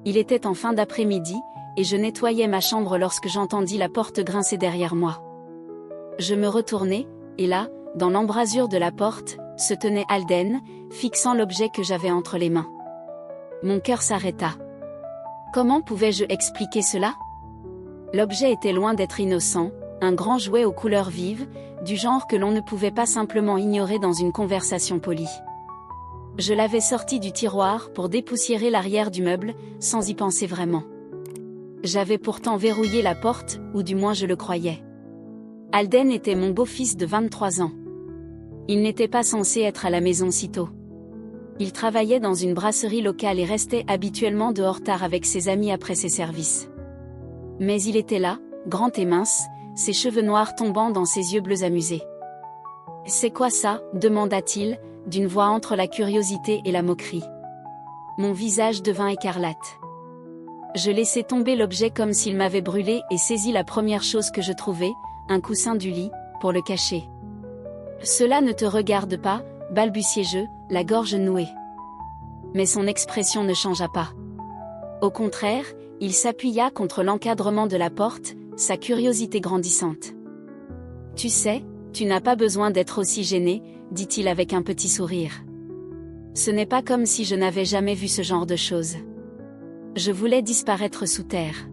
Il était en fin d'après-midi, et je nettoyais ma chambre lorsque j'entendis la porte grincer derrière moi. Je me retournai, et là, dans l'embrasure de la porte, se tenait Alden, fixant l'objet que j'avais entre les mains. Mon cœur s'arrêta. Comment pouvais-je expliquer cela? L'objet était loin d'être innocent, un grand jouet aux couleurs vives, du genre que l'on ne pouvait pas simplement ignorer dans une conversation polie. Je l'avais sorti du tiroir pour dépoussiérer l'arrière du meuble, sans y penser vraiment. J'avais pourtant verrouillé la porte, ou du moins je le croyais. Alden était mon beau-fils de 23 ans. Il n'était pas censé être à la maison si tôt. Il travaillait dans une brasserie locale et restait habituellement dehors tard avec ses amis après ses services. Mais il était là, grand et mince, ses cheveux noirs tombant dans ses yeux bleus amusés. « C'est quoi ça ?» demanda-t-il, d'une voix entre la curiosité et la moquerie. Mon visage devint écarlate. Je laissai tomber l'objet comme s'il m'avait brûlé et saisis la première chose que je trouvai, un coussin du lit, pour le cacher. « Cela ne te regarde pas » balbutiai-je, la gorge nouée. Mais son expression ne changea pas. Au contraire, il s'appuya contre l'encadrement de la porte, sa curiosité grandissante. « Tu sais, tu n'as pas besoin d'être aussi gêné, » dit-il avec un petit sourire. Ce n'est pas comme si je n'avais jamais vu ce genre de choses. Je voulais disparaître sous terre.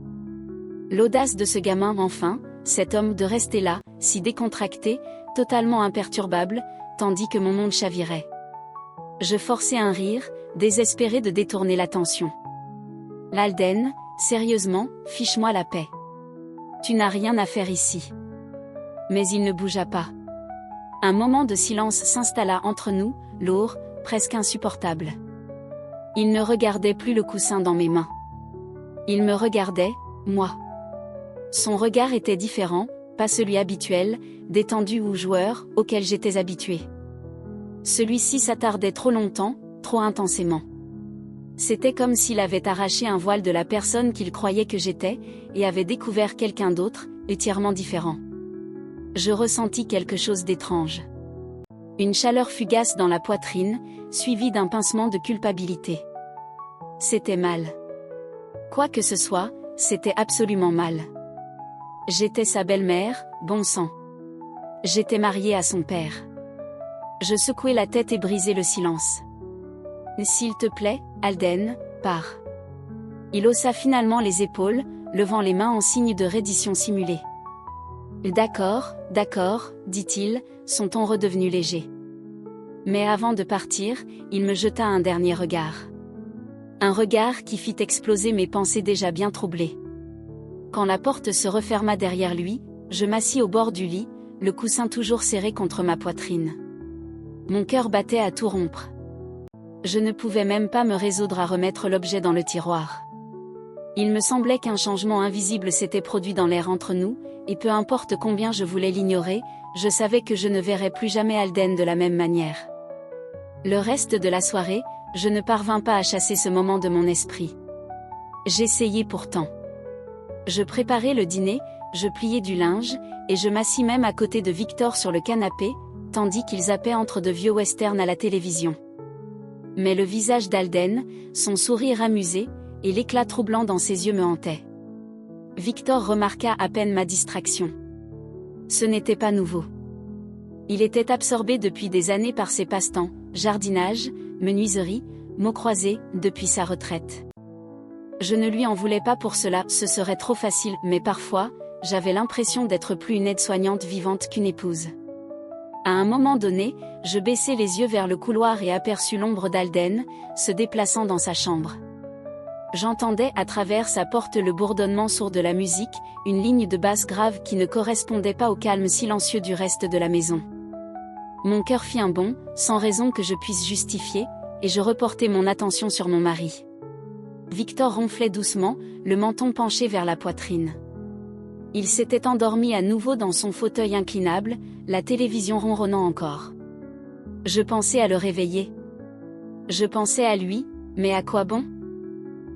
L'audace de ce gamin enfin, cet homme de rester là, si décontracté, totalement imperturbable, tandis que mon monde chavirait. Je forçai un rire, désespéré de détourner l'attention. « Alden, sérieusement, fiche-moi la paix. Tu n'as rien à faire ici. » Mais il ne bougea pas. Un moment de silence s'installa entre nous, lourd, presque insupportable. Il ne regardait plus le coussin dans mes mains. Il me regardait, moi. Son regard était différent, pas celui habituel, détendu ou joueur, auquel j'étais habitué. Celui-ci s'attardait trop longtemps, trop intensément. C'était comme s'il avait arraché un voile de la personne qu'il croyait que j'étais, et avait découvert quelqu'un d'autre, entièrement différent. Je ressentis quelque chose d'étrange. Une chaleur fugace dans la poitrine, suivie d'un pincement de culpabilité. C'était mal. Quoi que ce soit, c'était absolument mal. J'étais sa belle-mère, bon sang. J'étais mariée à son père. Je secouai la tête et brisai le silence. « S'il te plaît, Alden, pars. » Il haussa finalement les épaules, levant les mains en signe de reddition simulée. « D'accord, d'accord, » dit-il, son ton redevenu léger. Mais avant de partir, il me jeta un dernier regard. Un regard qui fit exploser mes pensées déjà bien troublées. Quand la porte se referma derrière lui, je m'assis au bord du lit, le coussin toujours serré contre ma poitrine. Mon cœur battait à tout rompre. Je ne pouvais même pas me résoudre à remettre l'objet dans le tiroir. Il me semblait qu'un changement invisible s'était produit dans l'air entre nous, et peu importe combien je voulais l'ignorer, je savais que je ne verrais plus jamais Alden de la même manière. Le reste de la soirée, je ne parvins pas à chasser ce moment de mon esprit. J'essayai pourtant. Je préparai le dîner, je pliai du linge, et je m'assis même à côté de Victor sur le canapé, tandis qu'il zappait entre de vieux westerns à la télévision. Mais le visage d'Alden, son sourire amusé, et l'éclat troublant dans ses yeux me hantaient. Victor remarqua à peine ma distraction. Ce n'était pas nouveau. Il était absorbé depuis des années par ses passe-temps, jardinage, menuiserie, mots croisés, depuis sa retraite. Je ne lui en voulais pas pour cela, ce serait trop facile, mais parfois, j'avais l'impression d'être plus une aide-soignante vivante qu'une épouse. À un moment donné, je baissai les yeux vers le couloir et aperçus l'ombre d'Alden, se déplaçant dans sa chambre. J'entendais à travers sa porte le bourdonnement sourd de la musique, une ligne de basse grave qui ne correspondait pas au calme silencieux du reste de la maison. Mon cœur fit un bond, sans raison que je puisse justifier, et je reportai mon attention sur mon mari. Victor ronflait doucement, le menton penché vers la poitrine. Il s'était endormi à nouveau dans son fauteuil inclinable, la télévision ronronnant encore. Je pensais à le réveiller. Je pensais à lui, mais à quoi bon ?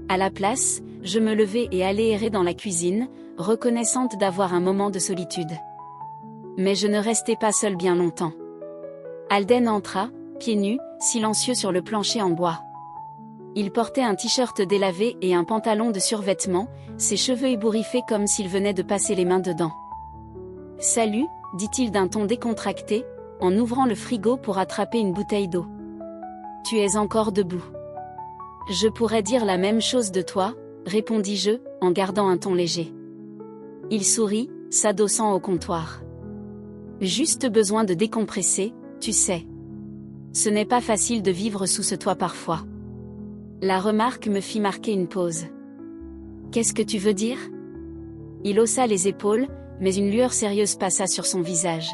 À la place, je me levai et allai errer dans la cuisine, reconnaissante d'avoir un moment de solitude. Mais je ne restai pas seule bien longtemps. Alden entra, pieds nus, silencieux sur le plancher en bois. Il portait un t-shirt délavé et un pantalon de survêtement, ses cheveux ébouriffés comme s'il venait de passer les mains dedans. « Salut », dit-il d'un ton décontracté, en ouvrant le frigo pour attraper une bouteille d'eau. « Tu es encore debout. » « Je pourrais dire la même chose de toi, » répondis-je, en gardant un ton léger. Il sourit, s'adossant au comptoir. « Juste besoin de décompresser, tu sais. Ce n'est pas facile de vivre sous ce toit parfois. » La remarque me fit marquer une pause. « Qu'est-ce que tu veux dire ?» Il haussa les épaules, mais une lueur sérieuse passa sur son visage.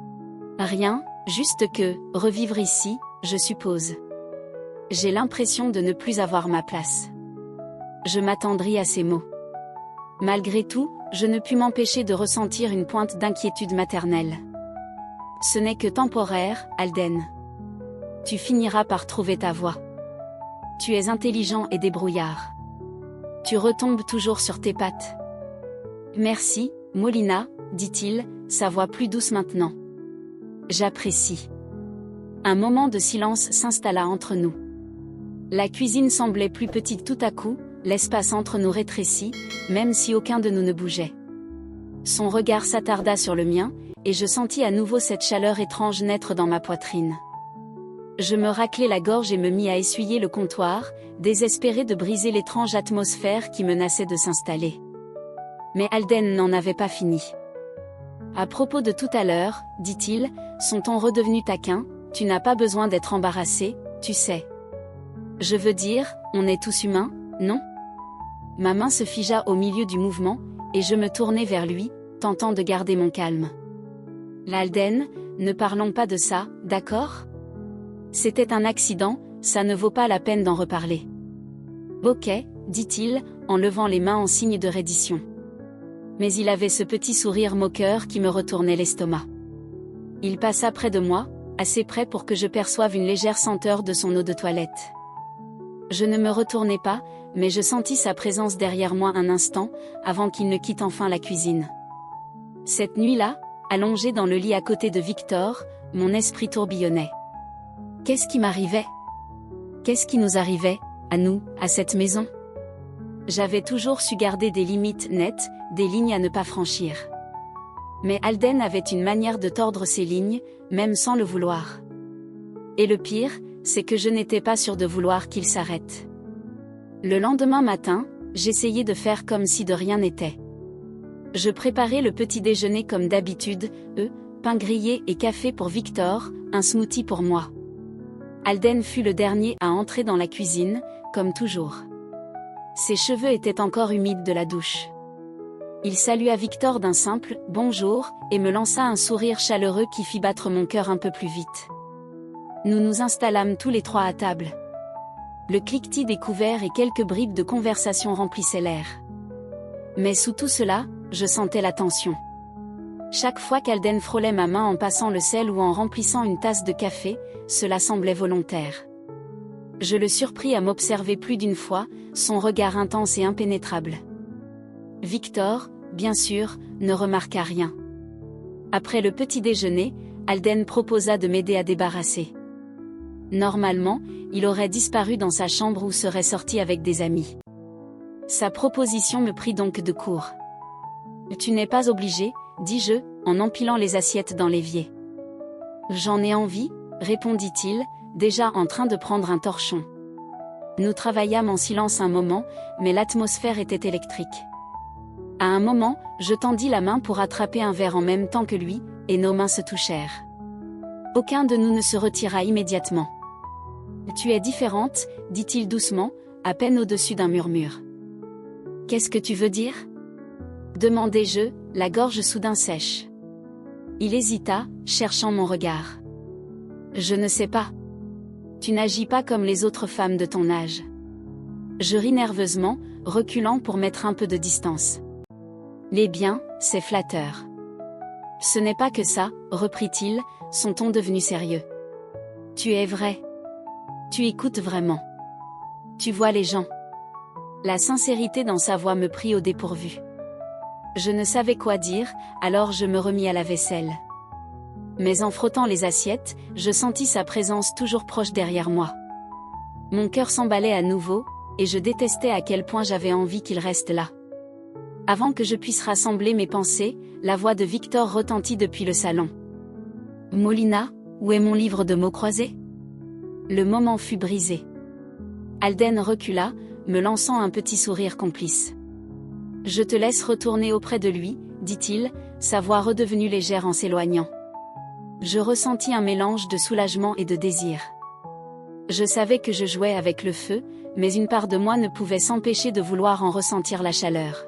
« Rien, juste que, revivre ici, je suppose. J'ai l'impression de ne plus avoir ma place. » Je m'attendris à ces mots. Malgré tout, je ne pus m'empêcher de ressentir une pointe d'inquiétude maternelle. « Ce n'est que temporaire, Alden. Tu finiras par trouver ta voie. Tu es intelligent et débrouillard. Tu retombes toujours sur tes pattes. »« Merci, Molina, » dit-il, sa voix plus douce maintenant. « J'apprécie. » Un moment de silence s'installa entre nous. La cuisine semblait plus petite tout à coup, l'espace entre nous rétrécit, même si aucun de nous ne bougeait. Son regard s'attarda sur le mien, et je sentis à nouveau cette chaleur étrange naître dans ma poitrine. Je me raclai la gorge et me mis à essuyer le comptoir, désespéré de briser l'étrange atmosphère qui menaçait de s'installer. Mais Alden n'en avait pas fini. « À propos de tout à l'heure, » dit-il, son ton redevenu taquin, « tu n'as pas besoin d'être embarrassé, tu sais. Je veux dire, on est tous humains, non ?» Ma main se figea au milieu du mouvement, et je me tournai vers lui, tentant de garder mon calme. « Alden, ne parlons pas de ça, d'accord ? C'était un accident, ça ne vaut pas la peine d'en reparler. »« Ok, » dit-il, en levant les mains en signe de reddition. Mais il avait ce petit sourire moqueur qui me retournait l'estomac. Il passa près de moi, assez près pour que je perçoive une légère senteur de son eau de toilette. Je ne me retournai pas, mais je sentis sa présence derrière moi un instant, avant qu'il ne quitte enfin la cuisine. Cette nuit-là, allongé dans le lit à côté de Victor, mon esprit tourbillonnait. Qu'est-ce qui m'arrivait ? Qu'est-ce qui nous arrivait, à nous, à cette maison ? J'avais toujours su garder des limites nettes, des lignes à ne pas franchir. Mais Alden avait une manière de tordre ces lignes, même sans le vouloir. Et le pire, c'est que je n'étais pas sûre de vouloir qu'il s'arrête. Le lendemain matin, j'essayais de faire comme si de rien n'était. Je préparais le petit déjeuner comme d'habitude, pain grillé et café pour Victor, un smoothie pour moi. Alden fut le dernier à entrer dans la cuisine, comme toujours. Ses cheveux étaient encore humides de la douche. Il salua Victor d'un simple « bonjour » et me lança un sourire chaleureux qui fit battre mon cœur un peu plus vite. Nous nous installâmes tous les trois à table. Le cliquetis des couverts et quelques bribes de conversation remplissaient l'air. Mais sous tout cela, je sentais la tension. Chaque fois qu'Alden frôlait ma main en passant le sel ou en remplissant une tasse de café, cela semblait volontaire. Je le surpris à m'observer plus d'une fois, son regard intense et impénétrable. Victor, bien sûr, ne remarqua rien. Après le petit déjeuner, Alden proposa de m'aider à débarrasser. Normalement, il aurait disparu dans sa chambre ou serait sorti avec des amis. Sa proposition me prit donc de court. « Tu n'es pas obligé, » dis-je, en empilant les assiettes dans l'évier. « J'en ai envie, » répondit-il, déjà en train de prendre un torchon. Nous travaillâmes en silence un moment, mais l'atmosphère était électrique. À un moment, je tendis la main pour attraper un verre en même temps que lui, et nos mains se touchèrent. Aucun de nous ne se retira immédiatement. « Tu es différente, » dit-il doucement, à peine au-dessus d'un murmure. « Qu'est-ce que tu veux dire ?» demandai-je, la gorge soudain sèche. Il hésita, cherchant mon regard. « Je ne sais pas. Tu n'agis pas comme les autres femmes de ton âge. » Je ris nerveusement, reculant pour mettre un peu de distance. « Les biens, c'est flatteur. »« Ce n'est pas que ça, » reprit-il, son ton devenu sérieux. « Tu es vrai. Tu écoutes vraiment. Tu vois les gens. » La sincérité dans sa voix me prit au dépourvu. Je ne savais quoi dire, alors je me remis à la vaisselle. Mais en frottant les assiettes, je sentis sa présence toujours proche derrière moi. Mon cœur s'emballait à nouveau, et je détestais à quel point j'avais envie qu'il reste là. Avant que je puisse rassembler mes pensées, la voix de Victor retentit depuis le salon. « Molina, où est mon livre de mots croisés ?» Le moment fut brisé. Alden recula, me lançant un petit sourire complice. « Je te laisse retourner auprès de lui, » dit-il, sa voix redevenue légère en s'éloignant. Je ressentis un mélange de soulagement et de désir. Je savais que je jouais avec le feu, mais une part de moi ne pouvait s'empêcher de vouloir en ressentir la chaleur.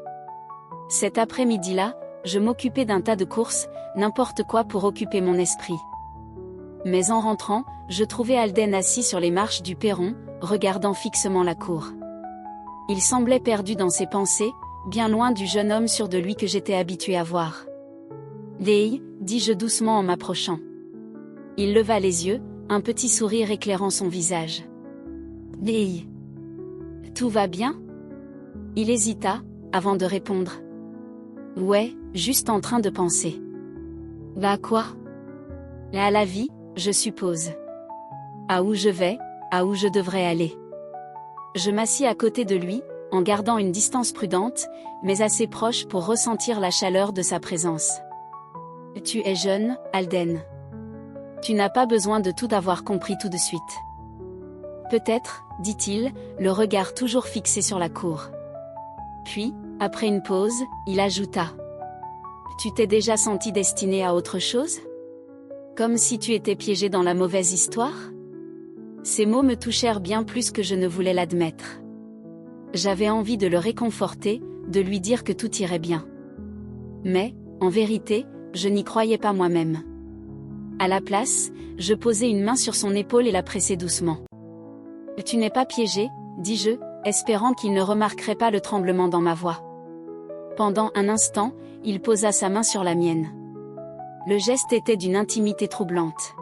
Cet après-midi-là, je m'occupais d'un tas de courses, n'importe quoi pour occuper mon esprit. Mais en rentrant, je trouvais Alden assis sur les marches du perron, regardant fixement la cour. Il semblait perdu dans ses pensées, bien loin du jeune homme sûr de lui que j'étais habitué à voir. « Léi » dis-je doucement en m'approchant. Il leva les yeux, un petit sourire éclairant son visage. « Léi. Tout va bien ?» Il hésita, avant de répondre. « Ouais, juste en train de penser. »« Bah quoi ?»« À la vie, je suppose. À où je vais, à où je devrais aller. » Je m'assis à côté de lui, en gardant une distance prudente, mais assez proche pour ressentir la chaleur de sa présence. « Tu es jeune, Alden. Tu n'as pas besoin de tout avoir compris tout de suite. »« Peut-être, » dit-il, le regard toujours fixé sur la cour. Puis, après une pause, il ajouta. « Tu t'es déjà senti destiné à autre chose ? Comme si tu étais piégé dans la mauvaise histoire ?» Ces mots me touchèrent bien plus que je ne voulais l'admettre. J'avais envie de le réconforter, de lui dire que tout irait bien. Mais, en vérité, je n'y croyais pas moi-même. À la place, je posai une main sur son épaule et la pressai doucement. « Tu n'es pas piégé, » dis-je, espérant qu'il ne remarquerait pas le tremblement dans ma voix. Pendant un instant, il posa sa main sur la mienne. Le geste était d'une intimité troublante.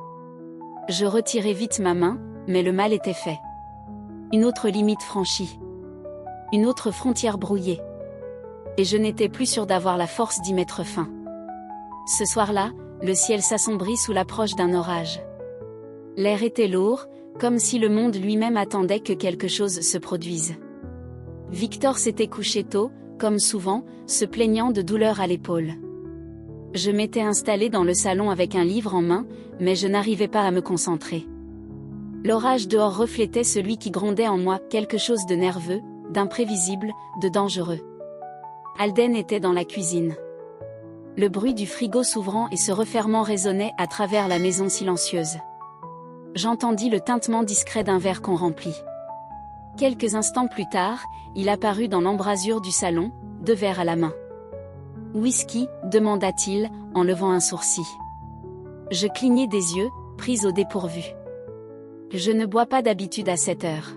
Je retirai vite ma main, mais le mal était fait. Une autre limite franchie. Une autre frontière brouillée. Et je n'étais plus sûr d'avoir la force d'y mettre fin. Ce soir-là, le ciel s'assombrit sous l'approche d'un orage. L'air était lourd, comme si le monde lui-même attendait que quelque chose se produise. Victor s'était couché tôt, comme souvent, se plaignant de douleurs à l'épaule. Je m'étais installée dans le salon avec un livre en main, mais je n'arrivais pas à me concentrer. L'orage dehors reflétait celui qui grondait en moi, quelque chose de nerveux, d'imprévisible, de dangereux. Alden était dans la cuisine. Le bruit du frigo s'ouvrant et se refermant résonnait à travers la maison silencieuse. J'entendis le tintement discret d'un verre qu'on remplit. Quelques instants plus tard, il apparut dans l'embrasure du salon, 2 verres à la main. « Whisky ?» demanda-t-il, en levant un sourcil. Je clignai des yeux, prise au dépourvu. Je ne bois pas d'habitude à cette heure.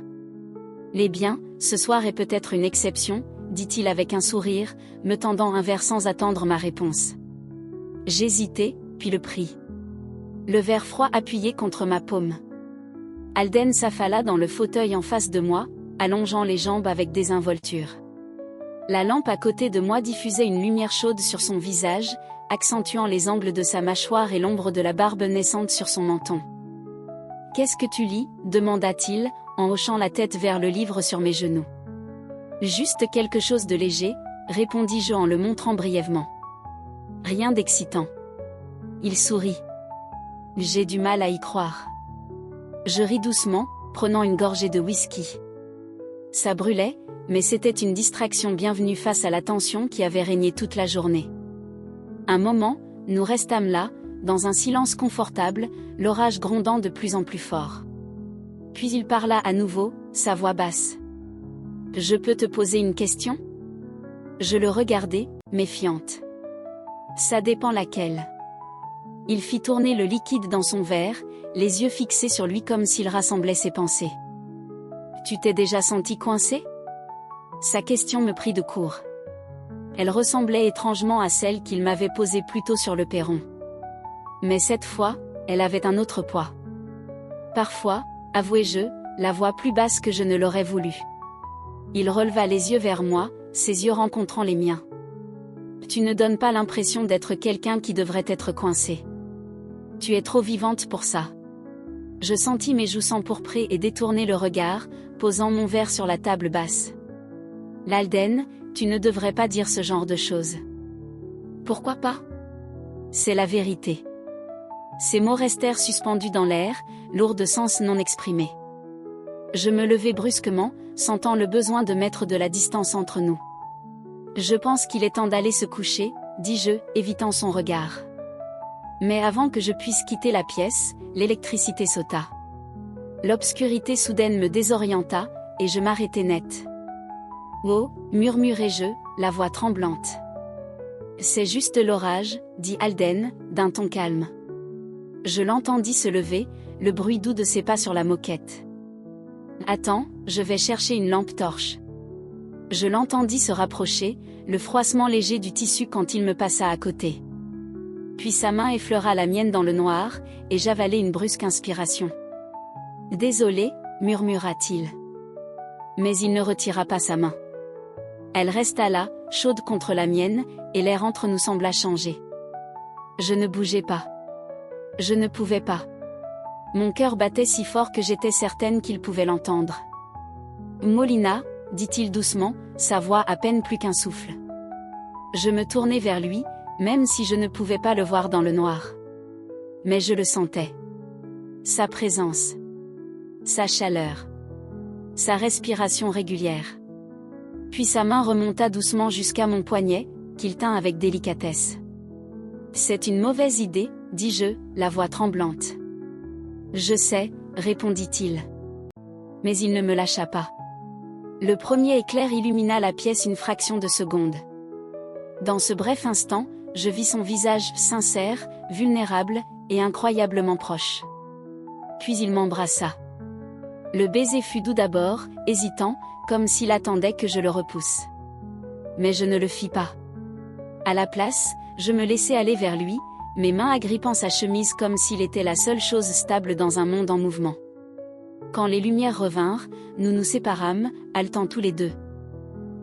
Les biens, ce soir est peut-être une exception, dit-il avec un sourire, me tendant un verre sans attendre ma réponse. J'hésitai, puis le pris. Le verre froid appuyé contre ma paume. Alden s'affala dans le fauteuil en face de moi, allongeant les jambes avec désinvolture. La lampe à côté de moi diffusait une lumière chaude sur son visage, accentuant les angles de sa mâchoire et l'ombre de la barbe naissante sur son menton. « Qu'est-ce que tu lis ?» demanda-t-il, en hochant la tête vers le livre sur mes genoux. « Juste quelque chose de léger », répondis-je en le montrant brièvement. « Rien d'excitant. » Il sourit. « J'ai du mal à y croire. » Je ris doucement, prenant une gorgée de whisky. Ça brûlait, mais c'était une distraction bienvenue face à la tension qui avait régné toute la journée. Un moment, nous restâmes là, dans un silence confortable, l'orage grondant de plus en plus fort. Puis il parla à nouveau, sa voix basse. « Je peux te poser une question ?» Je le regardai, méfiante. « Ça dépend laquelle. » Il fit tourner le liquide dans son verre, les yeux fixés sur lui comme s'il rassemblait ses pensées. « Tu t'es déjà senti coincé ?» Sa question me prit de court. Elle ressemblait étrangement à celle qu'il m'avait posée plus tôt sur le perron. Mais cette fois, elle avait un autre poids. Parfois, avouai-je, la voix plus basse que je ne l'aurais voulu. Il releva les yeux vers moi, ses yeux rencontrant les miens. « Tu ne donnes pas l'impression d'être quelqu'un qui devrait être coincé. Tu es trop vivante pour ça. » Je sentis mes joues s'empourprer et détourner le regard, posant mon verre sur la table basse. Alden, tu ne devrais pas dire ce genre de choses. Pourquoi pas? C'est la vérité. Ces mots restèrent suspendus dans l'air, lourds de sens non exprimés. Je me levai brusquement, sentant le besoin de mettre de la distance entre nous. Je pense qu'il est temps d'aller se coucher, dis-je, évitant son regard. Mais avant que je puisse quitter la pièce, l'électricité sauta. L'obscurité soudaine me désorienta, et je m'arrêtai net. Oh, murmurai-je, la voix tremblante. C'est juste l'orage, dit Alden, d'un ton calme. Je l'entendis se lever, le bruit doux de ses pas sur la moquette. Attends, je vais chercher une lampe torche. Je l'entendis se rapprocher, le froissement léger du tissu quand il me passa à côté. Puis sa main effleura la mienne dans le noir, et j'avalai une brusque inspiration. Désolé, murmura-t-il. Mais il ne retira pas sa main. Elle resta là, chaude contre la mienne, et l'air entre nous sembla changer. Je ne bougeais pas. Je ne pouvais pas. Mon cœur battait si fort que j'étais certaine qu'il pouvait l'entendre. Molina, dit-il doucement, sa voix à peine plus qu'un souffle. Je me tournai vers lui, même si je ne pouvais pas le voir dans le noir. Mais je le sentais. Sa présence. Sa chaleur. Sa respiration régulière. Puis sa main remonta doucement jusqu'à mon poignet, qu'il tint avec délicatesse. C'est une mauvaise idée, dis-je, la voix tremblante. Je sais, répondit-il. Mais il ne me lâcha pas. Le premier éclair illumina la pièce une fraction de seconde. Dans ce bref instant, je vis son visage sincère, vulnérable, et incroyablement proche. Puis il m'embrassa. Le baiser fut doux d'abord, hésitant, comme s'il attendait que je le repousse. Mais je ne le fis pas. À la place, je me laissai aller vers lui, mes mains agrippant sa chemise comme s'il était la seule chose stable dans un monde en mouvement. Quand les lumières revinrent, nous nous séparâmes, haletant tous les deux.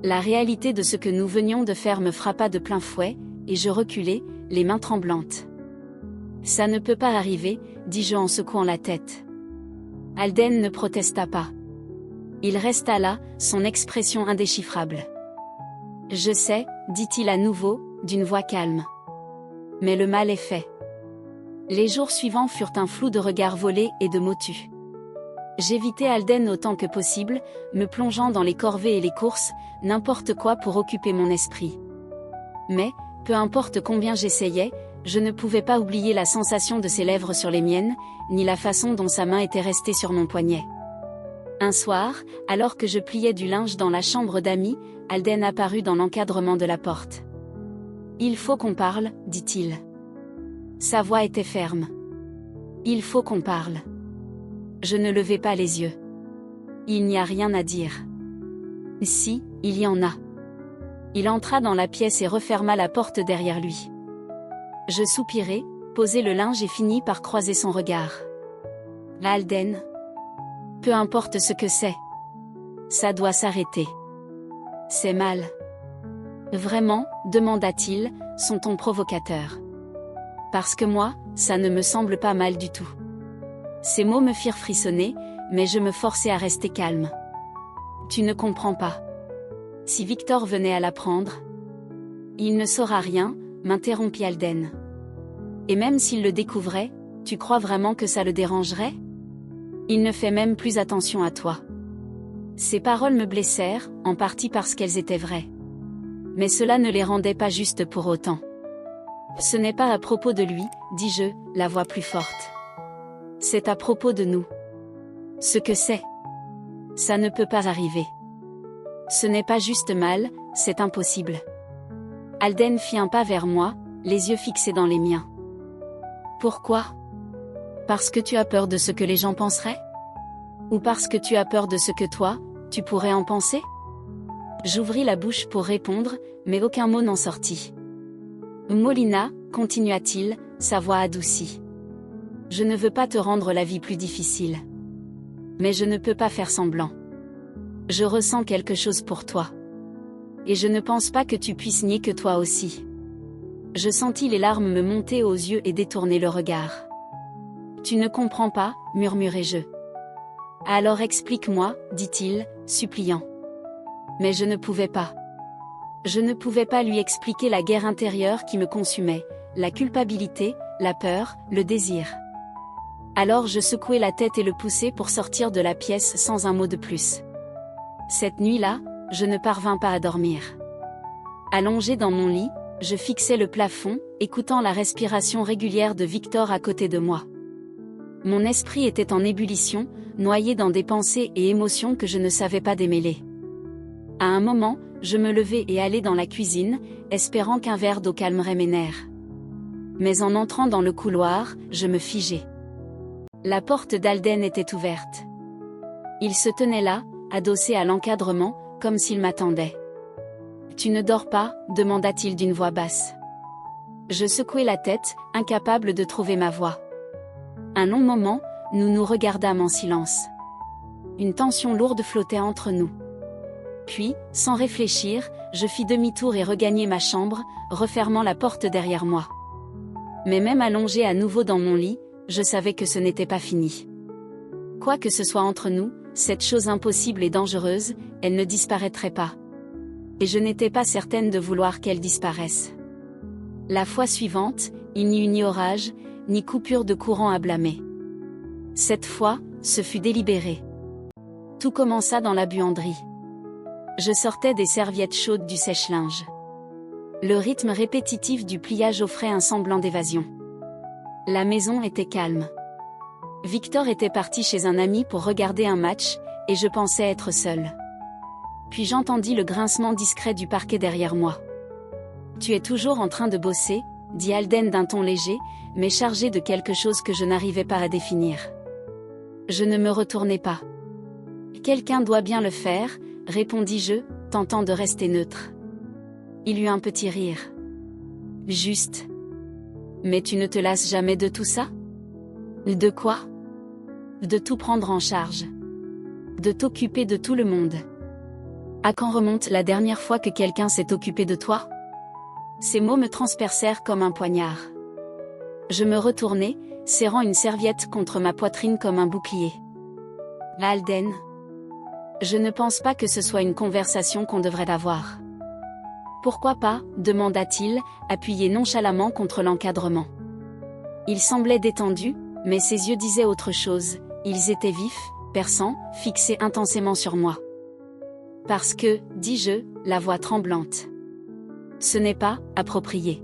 La réalité de ce que nous venions de faire me frappa de plein fouet, et je reculai, les mains tremblantes. Ça ne peut pas arriver, dis-je en secouant la tête. Alden ne protesta pas. Il resta là, son expression indéchiffrable. Je sais, dit-il à nouveau, d'une voix calme. Mais le mal est fait. Les jours suivants furent un flou de regards volés et de mots tus. J'évitais Alden autant que possible, me plongeant dans les corvées et les courses, n'importe quoi pour occuper mon esprit. Mais, peu importe combien j'essayais, je ne pouvais pas oublier la sensation de ses lèvres sur les miennes, ni la façon dont sa main était restée sur mon poignet. Un soir, alors que je pliais du linge dans la chambre d'amis, Alden apparut dans l'encadrement de la porte. « Il faut qu'on parle, dit-il. » Sa voix était ferme. « Il faut qu'on parle. » Je ne levai pas les yeux. Il n'y a rien à dire. Si, il y en a. Il entra dans la pièce et referma la porte derrière lui. Je soupirai, posai le linge et finis par croiser son regard. Alden. Peu importe ce que c'est. Ça doit s'arrêter. C'est mal. Vraiment, demanda-t-il, son ton provocateur. Parce que moi, ça ne me semble pas mal du tout. Ces mots me firent frissonner, mais je me forçai à rester calme. Tu ne comprends pas. Si Victor venait à l'apprendre, il ne saura rien, m'interrompit Alden. Et même s'il le découvrait, tu crois vraiment que ça le dérangerait? Il ne fait même plus attention à toi. Ces paroles me blessèrent, en partie parce qu'elles étaient vraies. Mais cela ne les rendait pas justes pour autant. Ce n'est pas à propos de lui, dis-je, la voix plus forte. C'est à propos de nous. Ce que c'est. Ça ne peut pas arriver. Ce n'est pas juste mal, c'est impossible. Alden fit un pas vers moi, les yeux fixés dans les miens. Pourquoi? Parce que tu as peur de ce que les gens penseraient? Ou parce que tu as peur de ce que toi, tu pourrais en penser? J'ouvris la bouche pour répondre, mais aucun mot n'en sortit. Molina, continua-t-il, sa voix adoucie. Je ne veux pas te rendre la vie plus difficile. Mais je ne peux pas faire semblant. Je ressens quelque chose pour toi. Et je ne pense pas que tu puisses nier que toi aussi. Je sentis les larmes me monter aux yeux et détourner le regard. Tu ne comprends pas, murmurai-je. Alors explique-moi, dit-il, suppliant. Mais je ne pouvais pas. Je ne pouvais pas lui expliquer la guerre intérieure qui me consumait, la culpabilité, la peur, le désir. Alors je secouai la tête et le poussai pour sortir de la pièce sans un mot de plus. Cette nuit-là, je ne parvins pas à dormir. Allongé dans mon lit, je fixais le plafond, écoutant la respiration régulière de Victor à côté de moi. Mon esprit était en ébullition, noyé dans des pensées et émotions que je ne savais pas démêler. À un moment, je me levai et allai dans la cuisine, espérant qu'un verre d'eau calmerait mes nerfs. Mais en entrant dans le couloir, je me figeai. La porte d'Alden était ouverte. Il se tenait là, adossé à l'encadrement, comme s'il m'attendait. « Tu ne dors pas ?» demanda-t-il d'une voix basse. Je secouai la tête, incapable de trouver ma voix. Un long moment, nous nous regardâmes en silence. Une tension lourde flottait entre nous. Puis, sans réfléchir, je fis demi-tour et regagnai ma chambre, refermant la porte derrière moi. Mais même allongé à nouveau dans mon lit, je savais que ce n'était pas fini. Quoi que ce soit entre nous, cette chose impossible et dangereuse, elle ne disparaîtrait pas. Et je n'étais pas certaine de vouloir qu'elle disparaisse. La fois suivante, il n'y eut ni orage, ni coupure de courant à blâmer. Cette fois, ce fut délibéré. Tout commença dans la buanderie. Je sortais des serviettes chaudes du sèche-linge. Le rythme répétitif du pliage offrait un semblant d'évasion. La maison était calme. Victor était parti chez un ami pour regarder un match, et je pensais être seule. Puis j'entendis le grincement discret du parquet derrière moi. « Tu es toujours en train de bosser ?» dit Alden d'un ton léger, mais chargé de quelque chose que je n'arrivais pas à définir. Je ne me retournai pas. « Quelqu'un doit bien le faire », répondis-je, tentant de rester neutre. Il eut un petit rire. « Juste. Mais tu ne te lasses jamais de tout ça ? De quoi ? De tout prendre en charge. De t'occuper de tout le monde. À quand remonte la dernière fois que quelqu'un s'est occupé de toi ? » Ces mots me transpercèrent comme un poignard. Je me retournai, serrant une serviette contre ma poitrine comme un bouclier. « Alden. Je ne pense pas que ce soit une conversation qu'on devrait avoir. »« Pourquoi pas ?» demanda-t-il, appuyé nonchalamment contre l'encadrement. Il semblait détendu, mais ses yeux disaient autre chose, ils étaient vifs, perçants, fixés intensément sur moi. « Parce que, dis-je, la voix tremblante. Ce n'est pas approprié. »«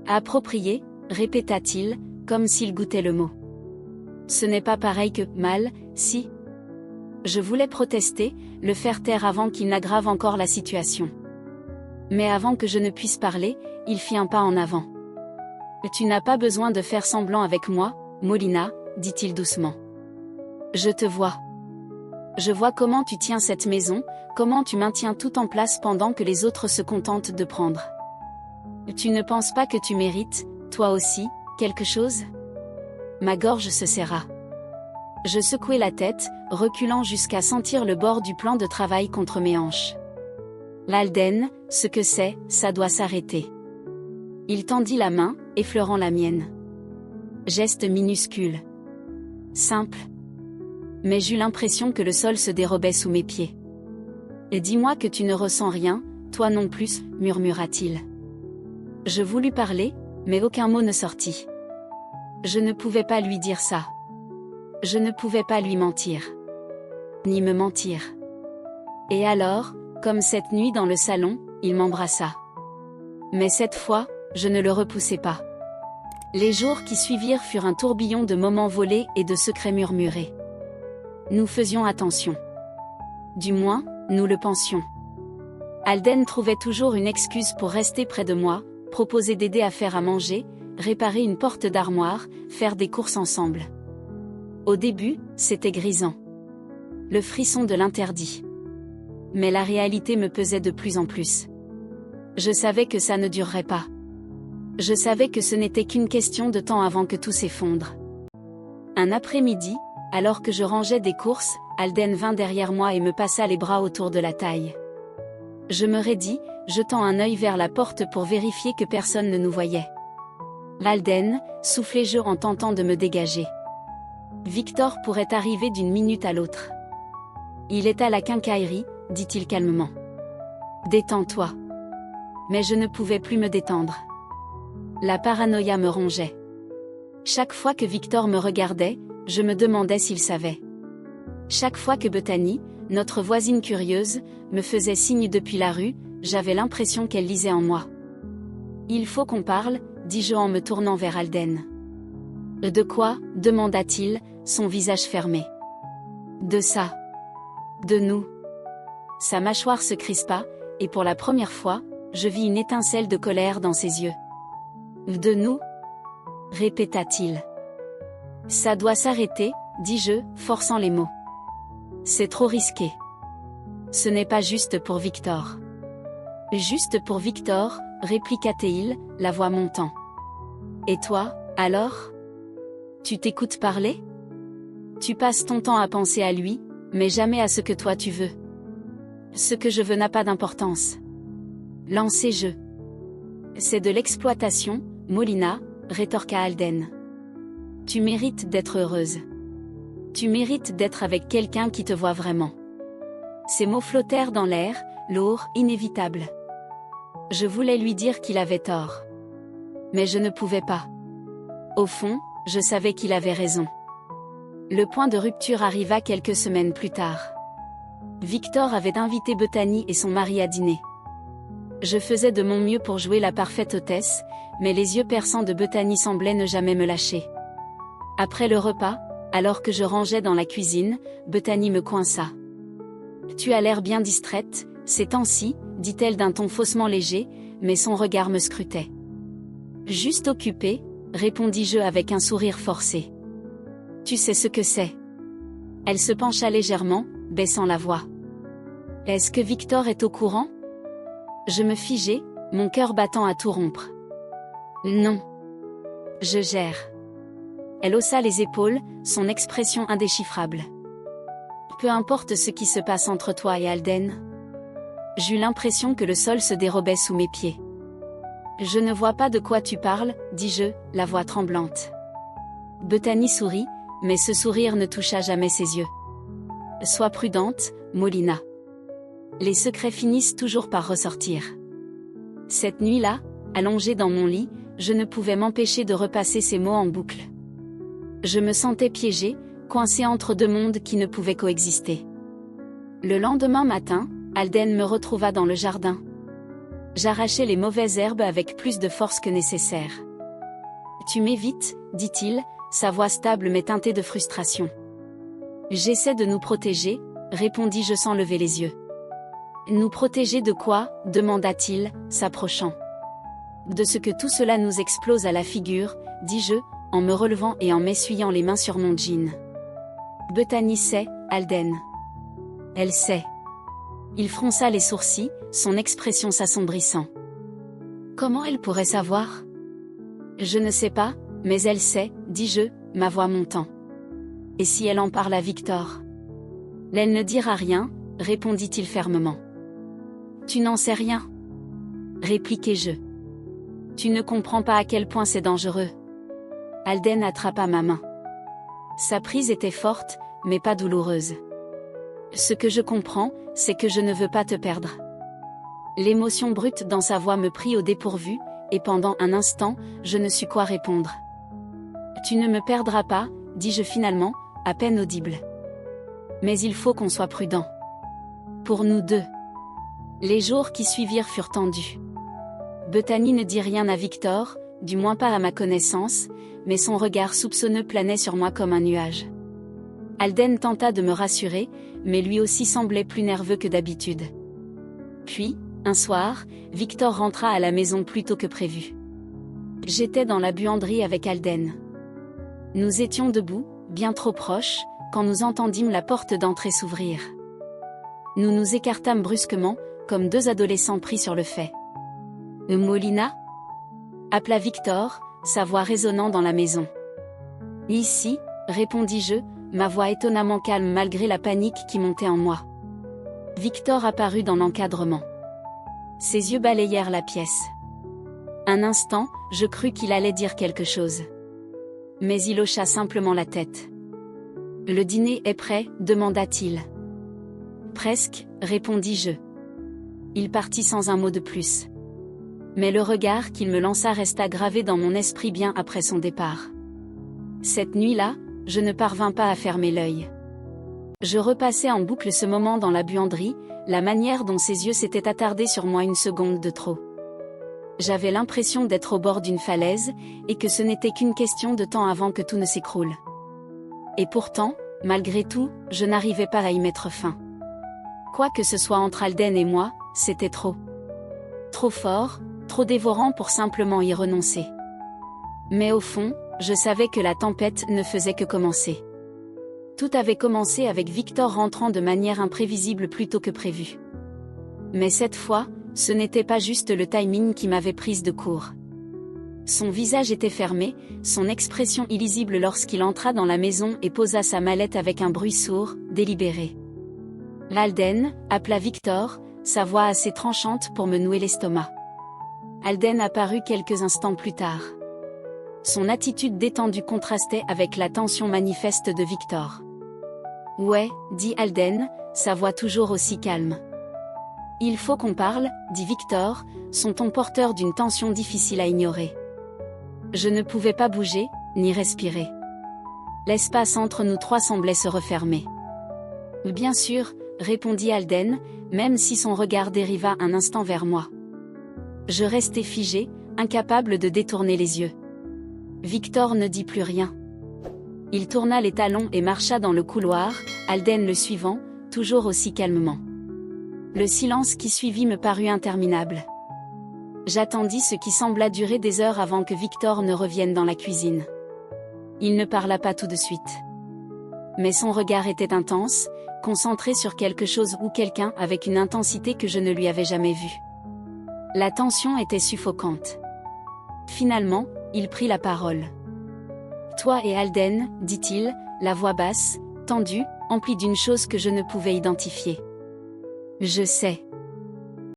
Approprié ?» répéta-t-il, comme s'il goûtait le mot. « Ce n'est pas pareil que mal, si ?» Je voulais protester, le faire taire avant qu'il n'aggrave encore la situation. Mais avant que je ne puisse parler, il fit un pas en avant. « Tu n'as pas besoin de faire semblant avec moi, Molina, » dit-il doucement. « Je te vois. Je vois comment tu tiens cette maison, comment tu maintiens tout en place pendant que les autres se contentent de prendre. Tu ne penses pas que tu mérites, toi aussi, quelque chose ? » Ma gorge se serra. Je secouai la tête, reculant jusqu'à sentir le bord du plan de travail contre mes hanches. « L'Alden, ce que c'est, ça doit s'arrêter. » Il tendit la main, effleurant la mienne. Geste minuscule. Simple. Mais j'eus l'impression que le sol se dérobait sous mes pieds. « Et dis-moi que tu ne ressens rien, toi non plus, » murmura-t-il. Je voulus parler, mais aucun mot ne sortit. Je ne pouvais pas lui dire ça. Je ne pouvais pas lui mentir. Ni me mentir. Et alors, comme cette nuit dans le salon, il m'embrassa. Mais cette fois, je ne le repoussai pas. Les jours qui suivirent furent un tourbillon de moments volés et de secrets murmurés. Nous faisions attention. Du moins, nous le pensions. Alden trouvait toujours une excuse pour rester près de moi, proposer d'aider à faire à manger, réparer une porte d'armoire, faire des courses ensemble. Au début, c'était grisant. Le frisson de l'interdit. Mais la réalité me pesait de plus en plus. Je savais que ça ne durerait pas. Je savais que ce n'était qu'une question de temps avant que tout s'effondre. Un après-midi, alors que je rangeais des courses, Alden vint derrière moi et me passa les bras autour de la taille. Je me raidis, jetant un œil vers la porte pour vérifier que personne ne nous voyait. « Alden » soufflai-je en tentant de me dégager. Victor pourrait arriver d'une minute à l'autre. Il est à la quincaillerie, dit-il calmement. Détends-toi. Mais je ne pouvais plus me détendre. La paranoïa me rongeait. Chaque fois que Victor me regardait, je me demandais s'il savait. Chaque fois que Bethany, notre voisine curieuse, me faisait signe depuis la rue, j'avais l'impression qu'elle lisait en moi. Il faut qu'on parle, dis-je en me tournant vers Alden. De quoi, demanda-t-il, son visage fermé. De ça. De nous. Sa mâchoire se crispa, et pour la première fois, je vis une étincelle de colère dans ses yeux. De nous? Répéta-t-il. Ça doit s'arrêter, dis-je, forçant les mots. C'est trop risqué. Ce n'est pas juste pour Victor. Juste pour Victor, répliqua Théil, la voix montant. Et toi, alors? Tu t'écoutes parler? Tu passes ton temps à penser à lui, mais jamais à ce que toi tu veux. Ce que je veux n'a pas d'importance. Lancez-je. C'est de l'exploitation, Molina, rétorqua Alden. Tu mérites d'être heureuse. Tu mérites d'être avec quelqu'un qui te voit vraiment. Ces mots flottèrent dans l'air, lourds, inévitables. Je voulais lui dire qu'il avait tort. Mais je ne pouvais pas. Au fond, je savais qu'il avait raison. Le point de rupture arriva quelques semaines plus tard. Victor avait invité Bethany et son mari à dîner. Je faisais de mon mieux pour jouer la parfaite hôtesse, mais les yeux perçants de Bethany semblaient ne jamais me lâcher. Après le repas, alors que je rangeais dans la cuisine, Bethany me coinça. « Tu as l'air bien distraite, ces temps-ci, dit-elle d'un ton faussement léger, mais son regard me scrutait. « Juste occupée, répondis-je avec un sourire forcé. « Tu sais ce que c'est. » Elle se pencha légèrement, baissant la voix. « Est-ce que Victor est au courant ?» Je me figeai, mon cœur battant à tout rompre. « Non. Je gère. » Elle haussa les épaules, son expression indéchiffrable. « Peu importe ce qui se passe entre toi et Alden. » J'eus l'impression que le sol se dérobait sous mes pieds. « Je ne vois pas de quoi tu parles, dis-je, la voix tremblante. » Bethany sourit, mais ce sourire ne toucha jamais ses yeux. « Sois prudente, Molina. Les secrets finissent toujours par ressortir. » Cette nuit-là, allongée dans mon lit, je ne pouvais m'empêcher de repasser ces mots en boucle. Je me sentais piégée, coincée entre deux mondes qui ne pouvaient coexister. Le lendemain matin, Alden me retrouva dans le jardin. J'arrachais les mauvaises herbes avec plus de force que nécessaire. « Tu m'évites, dit-il, sa voix stable mais teintée de frustration. « J'essaie de nous protéger, répondis-je sans lever les yeux. « Nous protéger de quoi ?» demanda-t-il, s'approchant. « De ce que tout cela nous explose à la figure, dis-je, en me relevant et en m'essuyant les mains sur mon jean. Bethany sait, Alden. Elle sait. » Il fronça les sourcils, son expression s'assombrissant. « Comment elle pourrait savoir ? » « Je ne sais pas, mais elle sait, dis-je, ma voix montant. « Et si elle en parle à Victor ? » « Elle ne dira rien, répondit-il fermement. « Tu n'en sais rien. » répliquai-je. « Tu ne comprends pas à quel point c'est dangereux. » Alden attrapa ma main. Sa prise était forte, mais pas douloureuse. « Ce que je comprends, c'est que je ne veux pas te perdre. » L'émotion brute dans sa voix me prit au dépourvu, et pendant un instant, je ne sus quoi répondre. « Tu ne me perdras pas, dis-je finalement, à peine audible. Mais il faut qu'on soit prudent. Pour nous deux. » Les jours qui suivirent furent tendus. Bethany ne dit rien à Victor, du moins pas à ma connaissance, mais son regard soupçonneux planait sur moi comme un nuage. Alden tenta de me rassurer, mais lui aussi semblait plus nerveux que d'habitude. Puis, un soir, Victor rentra à la maison plus tôt que prévu. J'étais dans la buanderie avec Alden. Nous étions debout, bien trop proches, quand nous entendîmes la porte d'entrée s'ouvrir. Nous nous écartâmes brusquement, comme deux adolescents pris sur le fait. « Molina ?» appela Victor, sa voix résonnant dans la maison. « Ici » répondis-je, ma voix étonnamment calme malgré la panique qui montait en moi. Victor apparut dans l'encadrement. Ses yeux balayèrent la pièce. Un instant, je crus qu'il allait dire quelque chose. Mais il hocha simplement la tête. Le dîner est prêt, demanda-t-il. Presque, répondis-je. Il partit sans un mot de plus. Mais le regard qu'il me lança resta gravé dans mon esprit bien après son départ. Cette nuit-là, je ne parvins pas à fermer l'œil. Je repassais en boucle ce moment dans la buanderie, la manière dont ses yeux s'étaient attardés sur moi une seconde de trop. J'avais l'impression d'être au bord d'une falaise, et que ce n'était qu'une question de temps avant que tout ne s'écroule. Et pourtant, malgré tout, je n'arrivais pas à y mettre fin. Quoi que ce soit entre Alden et moi, c'était trop. Trop fort, trop dévorant pour simplement y renoncer. Mais au fond, je savais que la tempête ne faisait que commencer. Tout avait commencé avec Victor rentrant de manière imprévisible plus tôt que prévu. Mais cette fois, ce n'était pas juste le timing qui m'avait prise de court. Son visage était fermé, son expression illisible lorsqu'il entra dans la maison et posa sa mallette avec un bruit sourd, délibéré. Alden, appela Victor, sa voix assez tranchante pour me nouer l'estomac. Alden apparut quelques instants plus tard. Son attitude détendue contrastait avec la tension manifeste de Victor. « Ouais, » dit Alden, sa voix toujours aussi calme. « Il faut qu'on parle, » dit Victor, son ton porteur d'une tension difficile à ignorer. Je ne pouvais pas bouger, ni respirer. L'espace entre nous trois semblait se refermer. « Bien sûr, » répondit Alden, même si son regard dériva un instant vers moi. Je restai figé, incapable de détourner les yeux. Victor ne dit plus rien. Il tourna les talons et marcha dans le couloir, Alden le suivant, toujours aussi calmement. Le silence qui suivit me parut interminable. J'attendis ce qui sembla durer des heures avant que Victor ne revienne dans la cuisine. Il ne parla pas tout de suite. Mais son regard était intense, concentré sur quelque chose ou quelqu'un avec une intensité que je ne lui avais jamais vue. La tension était suffocante. Finalement, il prit la parole. « Toi et Alden, dit-il, la voix basse, tendue, emplie d'une chose que je ne pouvais identifier. Je sais.